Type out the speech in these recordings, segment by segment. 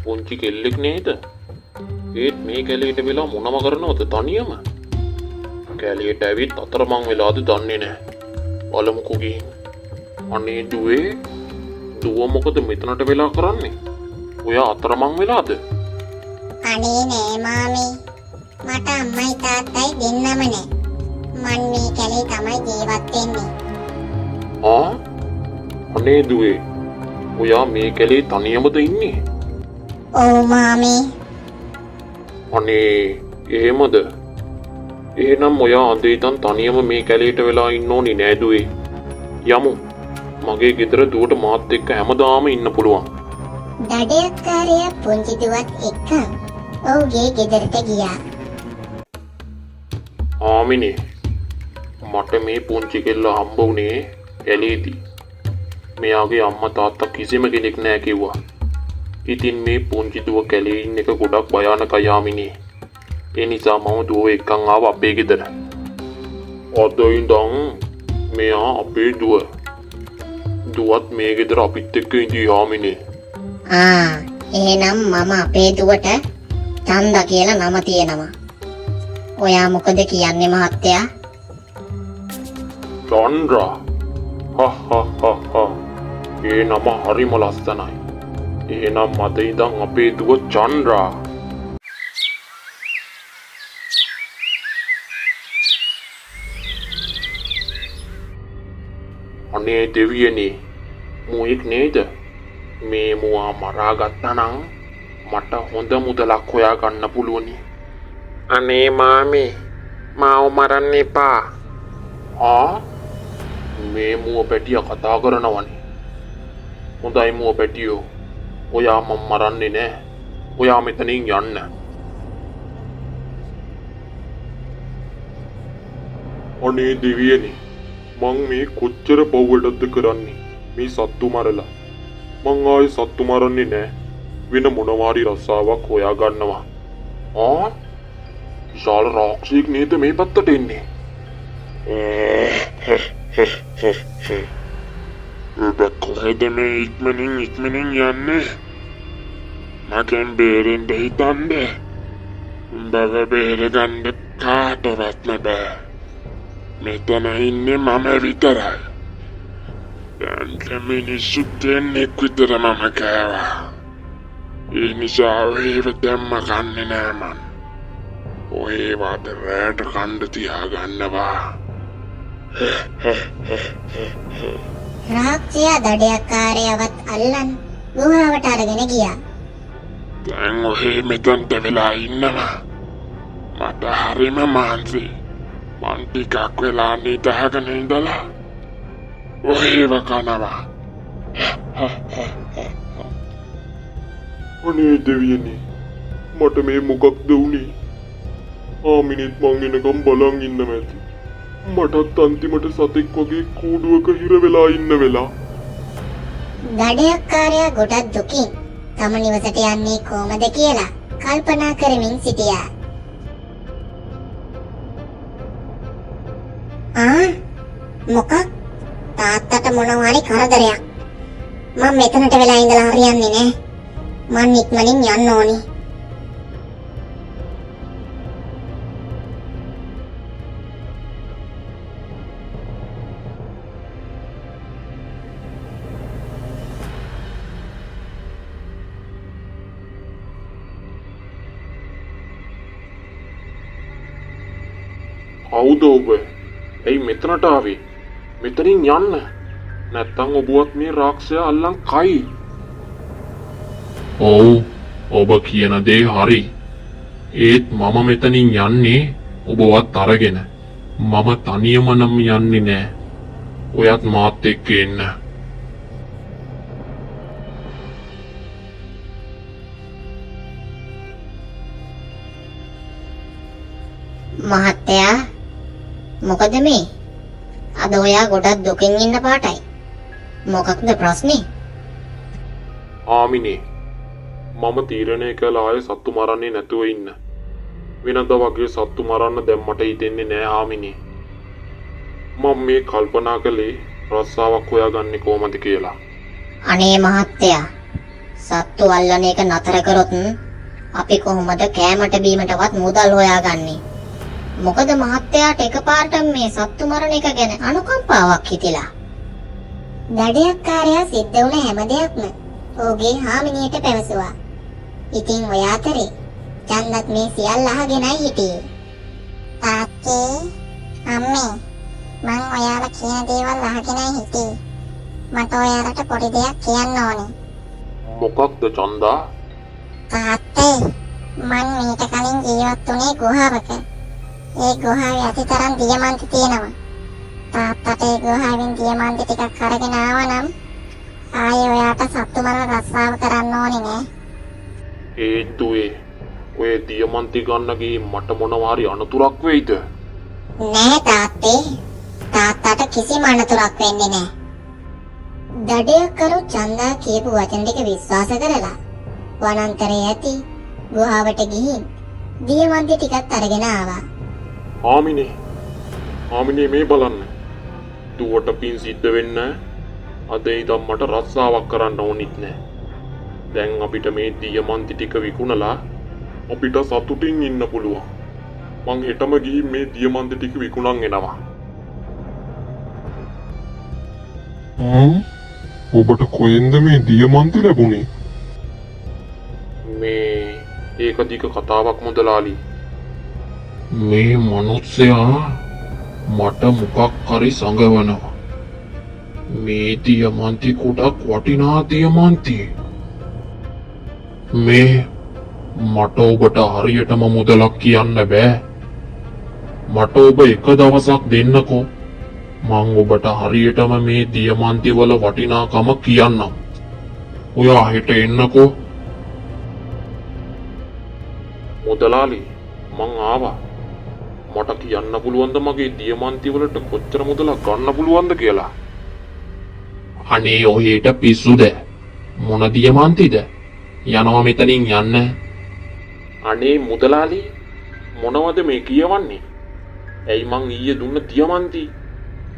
පුංචි කෙල්ලෙක් නේද? ඒත් මේ කැලේට වෙලා මොනම කරනවද තනියම? කැලේට ඇවිත් අතරමං වෙලාද දන්නේ නැහැ. බලමුකෝ ගිහින්. අනේ දුවේ, දුව මොකද මෙතනට වෙලා කරන්නේ? ඔයා අතරමං වෙලාද? අනේ නෑ මාමේ. මට අම්මයි තාත්තයි දෙන්නම නෑ. මන් මේ කැලේ තමයි ජීවත් වෙන්නේ. අනේ දුවේ, ඔයා මේ කැලේ තනියමද ඉන්නේ? ඔව් මාමේ. අනේ එහෙමද? එහෙනම් ඔයා අද ඉඳන් තනියම මේ කැලේට වෙලා ඉන්න ඕනි නෑ දුවේ. යමු. මගේ ගෙදර දුවට මාත් එක්ක හැමදාම ඉන්න පුළුවන්. දඩයක්කාරයා පුංචි දුවත් එක්ක ඔහුගේ ගෙදරට ගියා. ආමිනේ, මට මේ පුංචි කෙල්ල හම්බ වුණේ කැලේදී. මෙයාගේ අම්මා තාත්තා කිසිම කෙනෙක් නෑ කිව්වා. ඉතින් මේ පුංචි දුව කැලේ ඉන්න එක ගොඩක් භයානකයි ආමිනේ. ඒ නිසා මම දුව එක්කන් ආවා අපේ ගෙදර. අද ඉඳන් මෙයා අපේ දුව. දුවත් මේ ගෙදර අපිත් එක්ක ඉඳී ආමිනේ. එහෙනම් මම අපේ දුවට චන්ද කියලා නම තියෙනවා. ඔයා මොකද කියන්නේ මහත්තයා? චන්ද්‍රා. ඒ නම හරිම ලස්සනයි. එහෙනම් අද ඉඳන් අපේ දුව චන්ද්‍රා. අනේ දෙවියනේ, මුවෙක් නේද? මේ මුවා මරා ගත්තා නම් මට හොඳ මුදලක් හොයා ගන්න පුළුවනි. අනේ මාමේ, මාව මරන්න එපා. මේ මුව පැටියා කතා කරනවනේ. හොඳයි මුව පැටියෝ, ඔයා මම මරන්නේ නෑ. ඔයා මෙතනින් යන්න. අනේ දෙවියනේ, මං මේ කොච්චර පව්වටද කරන්නේ මේ සත්තු මරලා. මං ආයේ සත්තු මරන්නේ නෑ. වෙන මොනවාරි රස්සාවක් හොයා ගන්නවා. විශාල රාක්ෂයෙක් නේද මේ පැත්තට එන්නේ? ඔබ කොහෙද මේ ඉක්මනින් යන්නේ? මගෙන් බේරෙන්න හිතන්නේ. උඹව බේරගන්න කාටවත්ම බෑ. මෙතන ඉන්නේ මම විතරයි. දැන් මිනිස්සු දෙන්නෙක් විතර මම කෑවා. ඒ නිසා ඔයව දැම්ම ගන්නේ නෑ මං. ඔය වාට රැට කණ්ඩ තියාගන්නවා. රාක්ෂයා දඩයක්කාරයවත් අල්ලන් ගුහාවට අරගෙන ගියා. දැන් ඔය මෙතනට වෙලා ඉන්නවා. මට හරිම මාන්සි. මං ටිකක් වෙලා නිදහගෙන ඉඳලා ඔයව කනවා. අනේ දෙවියනේ, මට මේ මොකක්ද වුනේ? ආමිනෙත් මං එනකම් බලන් ඉන්න මැති. මටත් අන්තිමට සතෙක් වගේ කූඩුවක හිර වෙලා ඉන්න වෙලා. දඩයක්කාරයා ගොඩක් දුකින් තම නිවසට යන්නේ කොහමද කියලා කල්පනා කරමින් සිටියා. මොකක්? තාත්තට මොනවාරි කරදරයක්. මම මෙතනට වෙලා ඉඳලා හරියන්නේ නෑ. මං ඉක්මනින් යන්න ඕනි. කවුද ඔබ? ඇයි මෙතනට ආවේ? මෙතනින් යන්න. නැත්තම් ඔබවත් මේ රාක්ෂයා අල්ලන් කයි. ඔව්, ඔබ කියන දේ හරි. ඒත් මම මෙතනින් යන්නේ ඔබවත් අරගෙන. මම තනියම නම් යන්නේ නෑ. ඔයත් මාත් එක්ක එන්න. මහත්තයා, මොකද මේ? අද ඔයා ගොඩක් දුකින් ඉන්න පාටයි. මොකක්ද ප්‍රශ්නේ? ආමිනේ, මම තීරණය කළා ආයේ සත්තු මරන්නේ නැතුව ඉන්න. වෙනද වගේ සත්තු මරන්න දැන් මට හිතෙන්නේ නෑ ආමිනේ. මම මේ කල්පනා කළේ රස්සාවක් හොයාගන්නේ කොහමද කියලා. අනේ මහත්තයා, සත්තු අල්ලන එක නතර කරොත් අපි කොහොමද කෑමට බීමටවත් මුදල් හොයාගන්නේ? මොකද මහත්තයාට එකපාරට මේ සත්තු මරණ එක ගැන අනුකම්පාවක් හිතිලා. දඩයක්කාරයා සිද්ධ වුණ හැම දෙයක්ම ඔහුගේ හාමිනියට පැවසුවා. ඉතින් ඔය අතරේ චන්දත් මේ සියල්ල අහගෙනයි හිටියේ. තාත්තේ, අම්මේ, මං ඔයාලා කියන දේවල් අහගෙනයි හිටියේ. මට ඔයාලට පොඩි දෙයක් කියන්න ඕනේ. මොකක්ද චන්දා? තාත්තේ, මං මීට කලින් ජීවත් වුණේ ගුහාවක. ඒ ගුහාවේ අතිතරම් දියමන්ති තියෙනවා. තාත්තට ඒ ගුහාවෙන් දියමන්ති ටිකක් අරගෙන ආවනම් ආයේ ඔයාට සත්තු මරණ රස්සාව කරන්න ඕනේ නෑ. ඒත්තුවේ ඔය දියමන්ති ගන්න ගිහින් මට මොනවා හරි අනතුරක් වෙයිද? නෑ තාත්තේ. තාත්තට කිසිම අනතුරක් වෙන්නේ නෑ. දඩයක්කරු චන්දා කියපු වචන ටික විශ්වාස කරලා වනාන්තරයේ ඇති ගුහාවට ගිහින් දියමන්ති ටිකක් අරගෙන ආවා. හාමිනේ මේ බලන්න. දුවට පින් සිද්ධ වෙන්න අද ඉඳන් මට රස්සාවක් කරන්න ඕනිත් නෑ. දැන් අපිට මේ දියමන්ති ටික විකුණලා අපිට සතුටින් ඉන්න පුළුවන්. මං හෙටම ගිහින් මේ දියමන්ති ටික විකුණන් එනවා. ඔබට කොහෙන්ද මේ දියමන්ති ලැබුණේ? මේ ඒක දිග කතාවක් මුදලාලි. මේ මිනිස්සයා මට මොකක් හරි සංගවනවා. මේ දියමන්ති ගොඩක් වටිනා දියමන්ති. මේ මට ඔබට හරියටම මුදලක් කියන්න බෑ. මට ඔබ එක දවසක් දෙන්නකෝ. මං ඔබට හරියටම මේ දියමන්ති වල වටිනාකම කියන්නම්. ඔයා හෙට එන්නකෝ. මුදලාලි මං ආවා. මට කියන්න පුළුවන්ද මගේ දියමන්ති වලට කොච්චර මුදලක් ගන්න පුළුවන්ද කියලා? අනේ ඔහෙට පිස්සුද? මොන දියමන්තිද? යනවා මෙතනින් යන්න. අනේ මුදලාලි මොනවද මේ කියවන්නේ? ඇයි මං ඊයේ දුන්න දියමන්ති?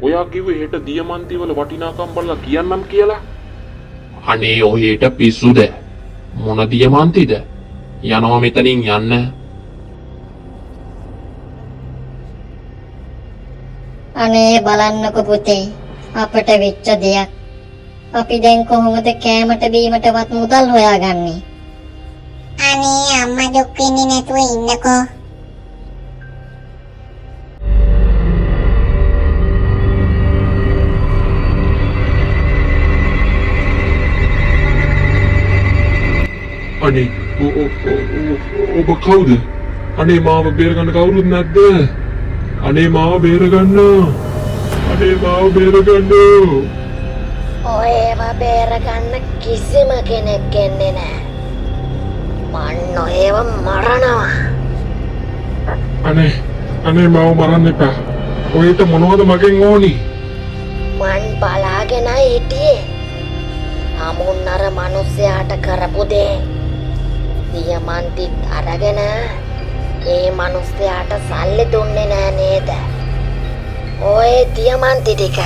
ඔයා කිව්වේ හෙට දියමන්ති වල වටිනාකම් බලලා කියන්නම් කියලා. අනේ ඔහෙට පිස්සුද? මොන දියමන්තිද? යනවා මෙතනින් යන්න. අනේ බලන්නකො පුතේ අපට වෙච්ච දෙයක්. අපි දැන් කොහොමද කෑමට බීමටවත් මුදල් හොයාගන්නේ? අනේ අම්මා දුක් වෙන්නේ නැතුව ඉන්නකෝ. අනේ ඔබ කවුද? අනේ මාව බේරගන්න කවුරුත් නැද්ද? අනේ මාව බේරගන්න. අනේ මාව බේරගන්න. ඔයව බේරගන්න කිසිම කෙනෙක් එන්නේ නැහැ. මන් ඔයව මරනවා. අනේ මාව මරන්න එපා. ඔයට මොනවද මගෙන් ඕනි? මන් බලාගෙන හිටියේ. අමුන් අර මිනිස්යාට කරපු දේ. දියමන්තිත් අරගෙන ඒ මිනිස්යාට සල්ලි දුන්නේ නෑ නේද? ඔය දියමන්ති ටික.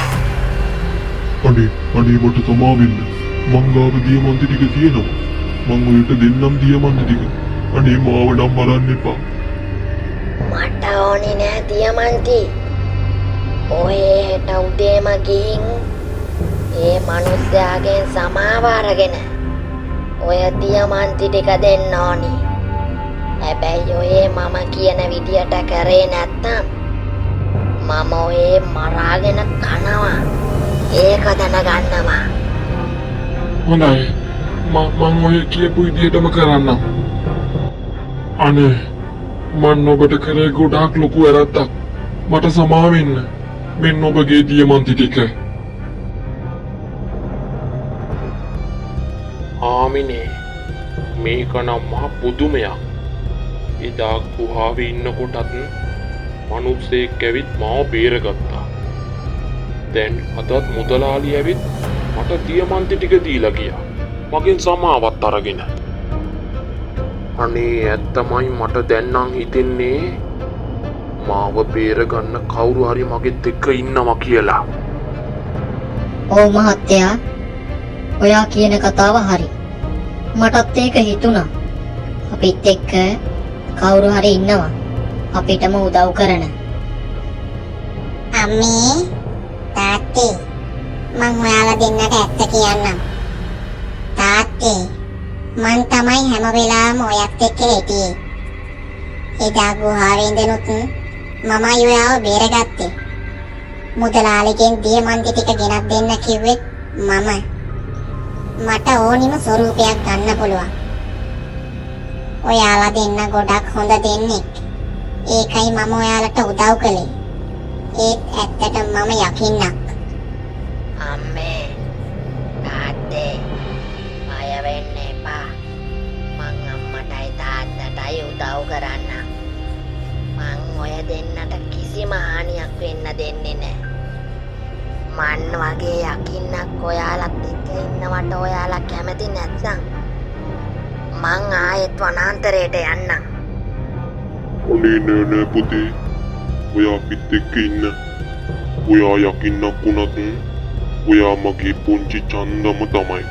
අනේ මට සමා වෙන්න. මං ගාව දියමන්ති ටික තියෙනවා. මං ඔයට දෙන්නම් දියමන්ති ටික. අනේ මාව නම් මරන්න එපා. මට ඕනේ නෑ දියමන්ති. ඔය හෙට උදේම ගිහින් ඒ මිනිස්යාගෙන් සමාව අරගෙන ඔය දියමන්ති ටික දෙන්න ඕනි. හැබැයි ඔය මම කියන විදියට කරේ නැත්තම් මම ඔය මරාගෙන කනවා. ඒක දැනගන්නවා. හොඳයි. මං ඔය කියපු විදියටම කරන්නම්. අනේ මන් ඔබට කරේ ගොඩාක් ලොකු වැරද්දක්. මට සමා වෙන්න. මෙන්න ඔබගේ දියමන්ති ටික. ආමිනේ මේක නම් මහ පුදුමයක්. එදා ගුහාවේ ඉන්නකොටත් මිනිස්සෙක් ඇවිත් මාව බේරගත්තා. දැන් අදත් මුදලාලි ඇවිත් මට දියමන්ති ටික දීලා ගියා. මගෙන් සමාවත් අරගෙන. අනේ ඇත්තමයි මට දැන් නම් හිතෙන්නේ මාව බේරගන්න කවුරු හරි මගෙත් එක්ක ඉන්නවා කියලා. ඔව් මහත්තයා ඔයා කියන කතාව හරි. මටත් ඒක හිතුණා. අපිත් එක්ක කවුරු හරි ඉන්නවා. අපිටම උදව් කරන. අම්මේ තාත්තේ මං ඔයාලා දෙන්නට ඇත්ත කියන්නම්. තාත්තේ මං තමයි හැම වෙලාවෙම ඔයත් එක්ක හිටියේ. එදා ගුහාවේ ඉඳනුත් මමයි ඔයාව බේරගත්තේ. මුදලාලිගෙන් දියමන්ති ටික ගෙනත් දෙන්න කිව්වෙත් මම. මට ඕනිම ස්වරූපයක් ගන්න පුළුවන්. ඔයාලා දෙන්න ගොඩක් හොඳ දෙන්නෙක්. ඒකයි මම ඔයාලට උදව් කළේ. ඒත් ඇත්තටම මම යකින්නක්. අම්මේ තාත්තේ බය වෙන්න එපා. මං අම්මටයි තාත්තටයි උදව් කරන්නම්. මං ඔය දෙන්නට කිසිම හානියක් වෙන්න දෙන්නේ නැහැ. මන් වගේ යකින්නක් ඔයාලත් එක්ක ඉන්නවට ඔයාලා කැමති නැත්නම් මං ආයෙත් වනාන්තරයට යන්නම්. අනේ නෑ නෑ පුතේ. ඔයා අපිත් එක්ක ඉන්න. ඔයා යකින්නක් වුණත් ඔයා මගේ පුංචි චන්දම තමයි.